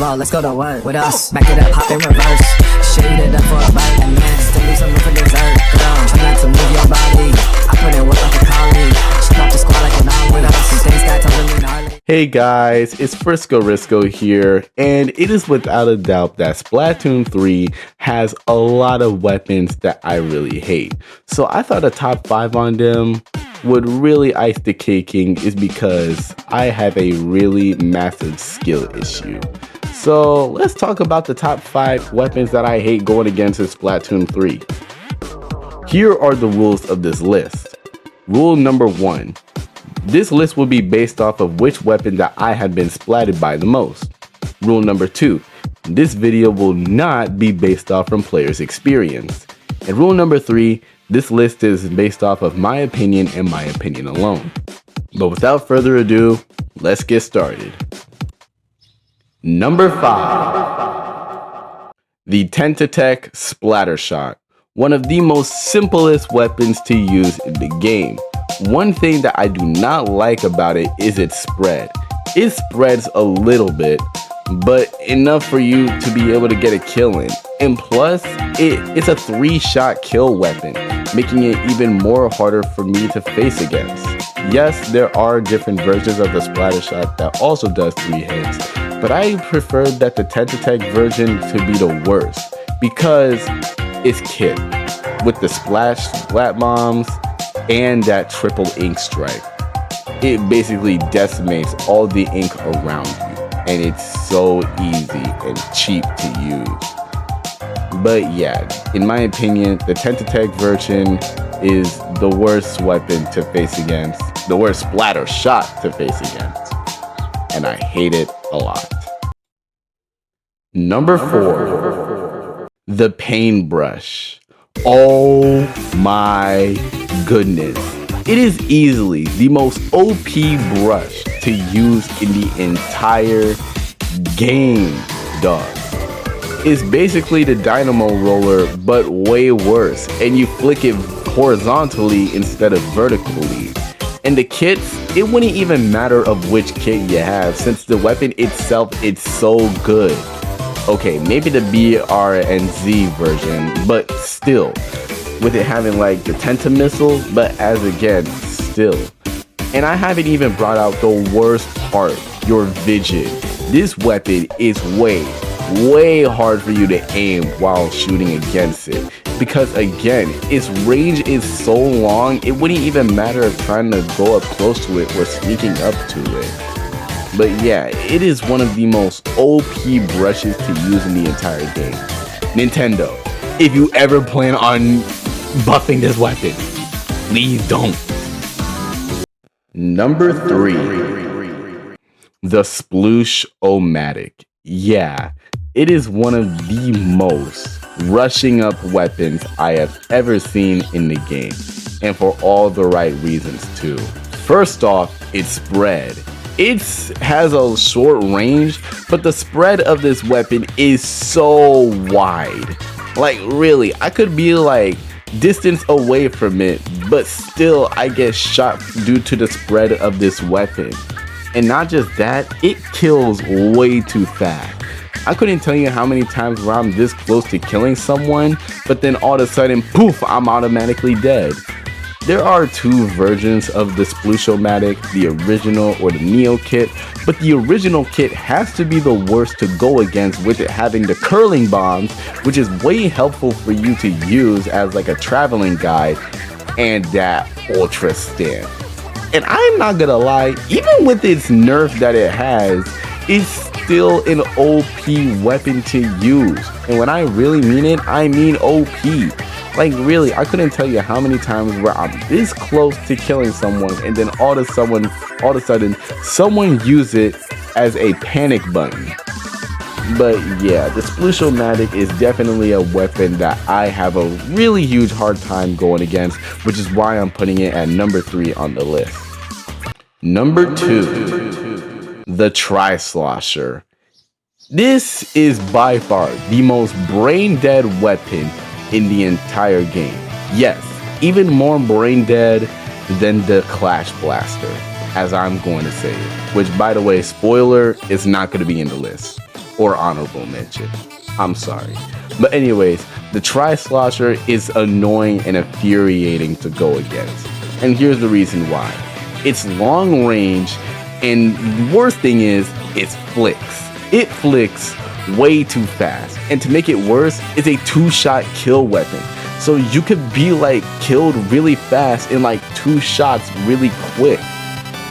go, let's go to work with us. Back it up, hop in reverse. Shade it up for a bite and then still leave some room for dessert. Girl, try not to move your body. I put in work like a colleague. Stop the squad like an hour with us. Some things got totally gnarly. Hey guys, it's Frisco Risco here, and it is without a doubt that Splatoon 3 has a lot of weapons that I really hate. So I thought a top 5 on them would really ice the caking is because I have a really massive skill issue. So let's talk about the top 5 weapons that I hate going against in Splatoon 3. Here are the rules of this list. Rule number 1. This list will be based off of which weapon that I have been splatted by the most. Rule number 2. This video will not be based off from players' experience. And rule number 3. This list is based off of my opinion and my opinion alone. But without further ado, let's get started. Number 5. The Tentatek Splatter Shot. One of the most simplest weapons to use in the game. One thing that I do not like about it is its spread. It spreads a little bit, but enough for you to be able to get a kill in. And plus, it's a 3-shot kill weapon, making it even more harder for me to face against. Yes, there are different versions of the splatter shot that also does 3 hits, but I prefer that the Tentatek version to be the worst because it's kit with the splat bombs and that triple ink strike. It basically decimates all the ink around you, and it's so easy and cheap to use. But yeah, in my opinion, the Tentatek version is the worst weapon to face against, the worst splatter shot to face against, and I hate it a lot. Number 4, the Paintbrush. Oh my goodness. It is easily the most OP brush to use in the entire game, dog. It's basically the dynamo roller, but way worse, and you flick it horizontally instead of vertically. And the kits, it wouldn't even matter of which kit you have, since the weapon itself, it's so good. Okay, maybe the BR and Z version, but still, with it having like the Tenta missile, but as again, still. And I haven't even brought out the worst part, your vision. This weapon is way hard for you to aim while shooting against it. Because again, its range is so long, it wouldn't even matter if trying to go up close to it or sneaking up to it. But yeah, it is one of the most OP brushes to use in the entire game. Nintendo, if you ever plan on buffing this weapon, please don't. Number 3, the Sploosh-O-Matic. Yeah, it is one of the most rushing up weapons I have ever seen in the game, and for all the right reasons too. First off, its spread. It has a short range, but the spread of this weapon is so wide. Like really, I could be like distance away from it, but still I get shot due to the spread of this weapon. And not just that, it kills way too fast. I couldn't tell you how many times where I'm this close to killing someone, but then all of a sudden, poof, I'm automatically dead. There are 2 versions of the Sploosh-O-Matic, the original or the Neo kit, but the original kit has to be the worst to go against with it having the curling bombs, which is way helpful for you to use as like a traveling guide, and that ultra stand. And I'm not gonna lie, even with its nerf that it has, it's still an OP weapon to use. And when I really mean it, I mean OP. Like really, I couldn't tell you how many times where I'm this close to killing someone and then all of a sudden someone use it as a panic button. But yeah, the Sploosh-O-Matic is definitely a weapon that I have a really huge hard time going against, which is why I'm putting it at number 3 on the list. Number 2, the Tri-Slosher. This is by far the most brain-dead weapon in the entire game. Yes, even more brain dead than the Clash Blaster, as I'm going to say it. Which, by the way, spoiler, is not going to be in the list. or honorable mention. I'm sorry. But anyways, the Tri-Slosher is annoying and infuriating to go against. And here's the reason why. It's long range, and the worst thing is, it flicks. It flicks way too fast. And to make it worse, it's a 2-shot kill weapon. So you could be like killed really fast in like 2 shots really quick.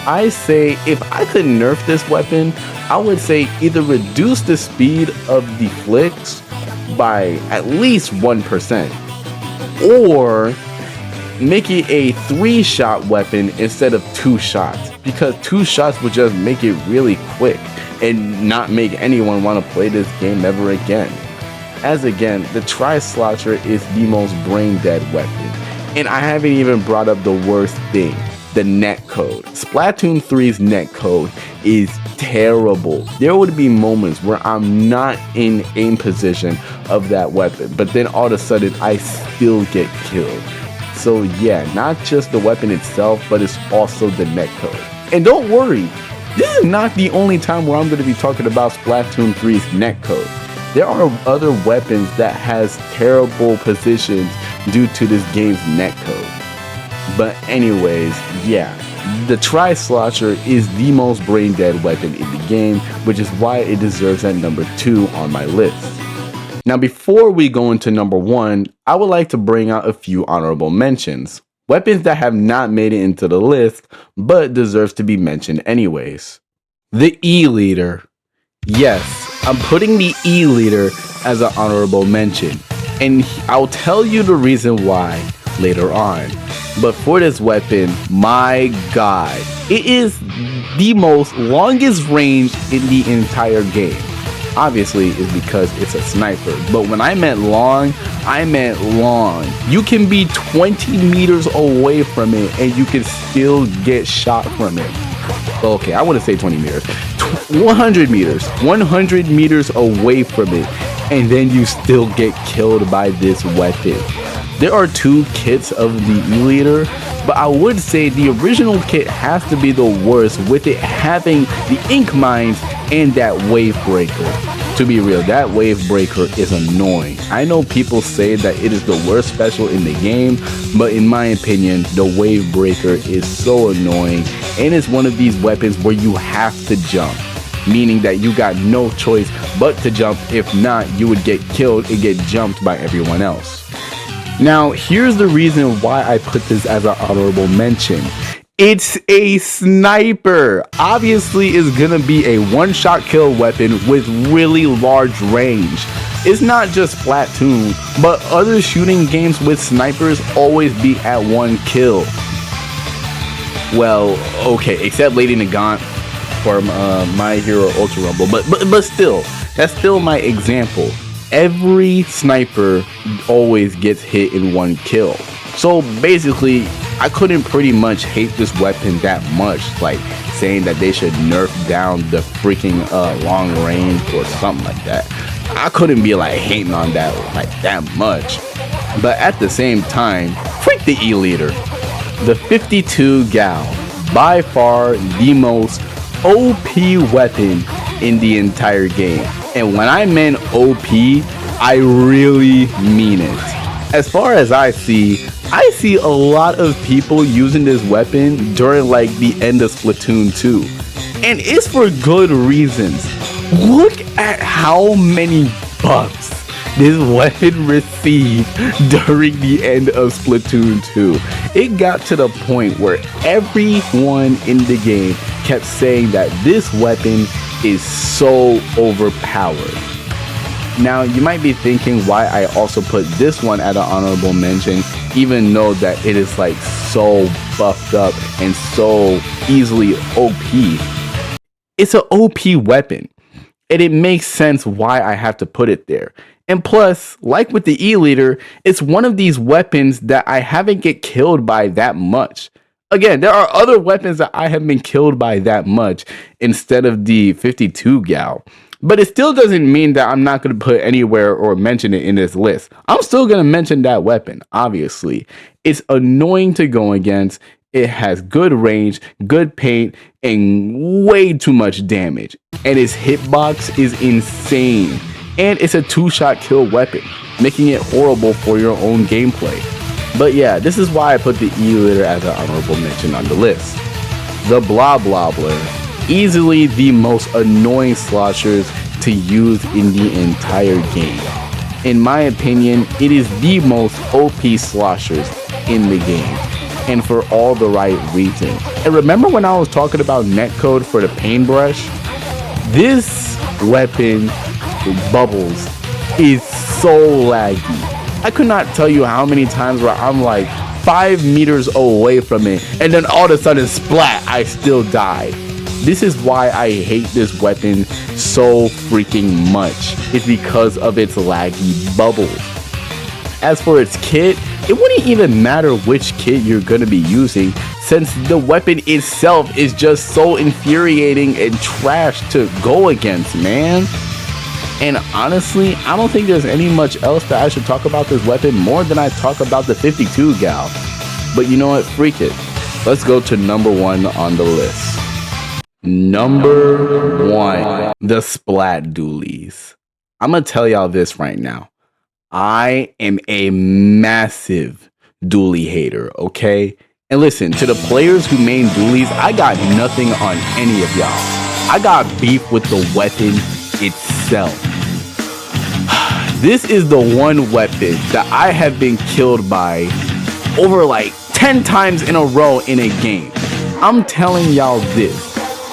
I say if I could nerf this weapon, I would say either reduce the speed of the flicks by at least 1%, or make it a 3-shot weapon instead of 2 shots, because 2 shots would just make it really quick and not make anyone want to play this game ever again. As again, the Tri-Slosher is the most brain dead weapon, and I haven't even brought up the worst thing, the netcode. Splatoon 3's netcode is terrible. There would be moments where I'm not in aim position of that weapon, but then all of a sudden I still get killed. So yeah, not just the weapon itself, but it's also the netcode. And don't worry, this is not the only time where I'm going to be talking about Splatoon 3's netcode. There are other weapons that has terrible positions due to this game's netcode. But anyways, yeah, the Tri-Slosher is the most brain dead weapon in the game, which is why it deserves at number 2 on my list. Now before we go into number 1, I would like to bring out a few honorable mentions. Weapons that have not made it into the list, but deserves to be mentioned anyways. The E-Liter. Yes, I'm putting the E-Liter as an honorable mention, and I'll tell you the reason why later on. But for this weapon, my god, it is the most longest range in the entire game. Obviously, it's because it's a sniper, but when I meant long, I meant long. You can be 20 meters away from it and you can still get shot from it. Okay, I want to say 20 meters. 100 meters. 100 meters away from it, and then you still get killed by this weapon. There are 2 kits of the E-Liter, but I would say the original kit has to be the worst, with it having the ink mines and that wave breaker. To be real, that wave breaker is annoying. I know people say that it is the worst special in the game, but in my opinion, the wave breaker is so annoying, and it's one of these weapons where you have to jump, meaning that you got no choice but to jump. If not, you would get killed and get jumped by everyone else. Now, here's the reason why I put this as an honorable mention. It's a sniper. Obviously, it's gonna be a 1-shot kill weapon with really large range. It's not just Splatoon, but other shooting games with snipers always be at 1 kill. Well, okay, except Lady Nagant from My Hero Ultra Rumble, but still, that's still my example. Every sniper always gets hit in 1 kill. So basically, I couldn't pretty much hate this weapon that much, like saying that they should nerf down the freaking long range or something like that. I couldn't be like hating on that like that much. But at the same time, freak the E-Liter. The 52 Gal, by far the most OP weapon in the entire game. And when I meant OP, I really mean it. As far as I see a lot of people using this weapon during like the end of Splatoon 2. And it's for good reasons. Look at how many buffs this weapon received during the end of Splatoon 2. It got to the point where everyone in the game kept saying that this weapon is so overpowered. Now, you might be thinking why I also put this one at an honorable mention, even though that it is like so buffed up and so easily OP. It's an OP weapon, and it makes sense why I have to put it there. And plus, like with the E-Liter, it's one of these weapons that I haven't get killed by that much. Again, there are other weapons that I have been killed by that much instead of the 52 Gal. But it still doesn't mean that I'm not going to put anywhere or mention it in this list. I'm still going to mention that weapon, obviously. It's annoying to go against. It has good range, good paint, and way too much damage. And its hitbox is insane. And it's a 2-shot kill weapon, making it horrible for your own gameplay. But yeah, this is why I put the E-Litter as an honorable mention on the list. The Blobbler, easily the most annoying sloshers to use in the entire game. In my opinion, it is the most OP sloshers in the game, and for all the right reasons. And remember when I was talking about netcode for the paintbrush? This weapon, Bubbles, is so laggy. I could not tell you how many times where I'm like 5 meters away from it, and then all of a sudden, splat, I still die. This is why I hate this weapon so freaking much. It's because of its laggy bubbles. As for its kit, it wouldn't even matter which kit you're going to be using, since the weapon itself is just so infuriating and trash to go against, man. And honestly, I don't think there's any much else that I should talk about this weapon more than I talk about the 52 gal. But you know what? Freak it. Let's go to number 1 on the list. Number 1, the Splat Dualies. I'm gonna tell y'all this right now. I am a massive dually hater, okay? And listen, to the players who main dualies, I got nothing on any of y'all. I got beef with the weapon itself. This is the one weapon that I have been killed by over like 10 times in a row in a game. I'm telling y'all this.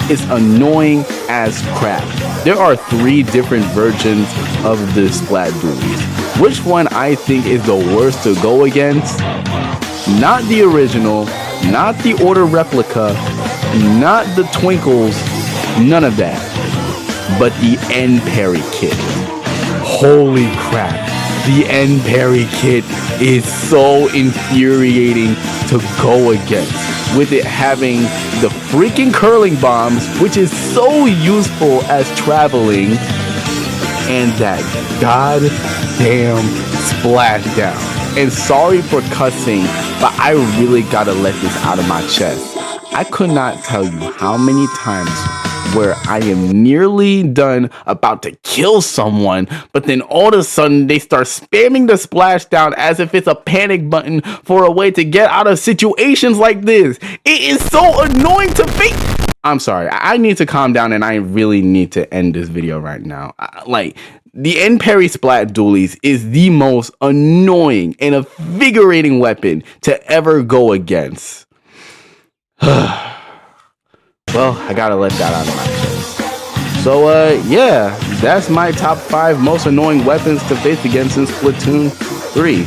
It's annoying as crap. There are 3 different versions of the Splat Dualies. Which one I think is the worst to go against? Not the original, not the Order replica, not the Twinkles, none of that. But the End Parry kit. Holy crap. The End Parry kit is so infuriating to go against, with it having the freaking curling bombs, which is so useful as traveling, and that goddamn splashdown. And sorry for cussing, but I really gotta let this out of my chest. I could not tell you how many times where I am nearly done about to kill someone, but then all of a sudden they start spamming the splashdown as if it's a panic button for a way to get out of situations like this. It is so annoying to face. I'm sorry, I need to calm down and I really need to end this video right now. Like, the End Parry Splat Dualies is the most annoying and invigorating weapon to ever go against. Well, I gotta let that out of my chest. So, yeah, that's my top 5 most annoying weapons to face against in Splatoon 3.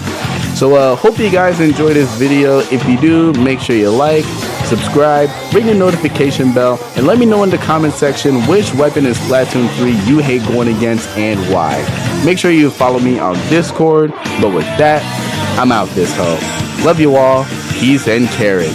So, hope you guys enjoyed this video. If you do, make sure you like, subscribe, ring the notification bell, and let me know in the comment section which weapon in Splatoon 3 you hate going against and why. Make sure you follow me on Discord. But with that, I'm out this hoe. Love you all. Peace and caring.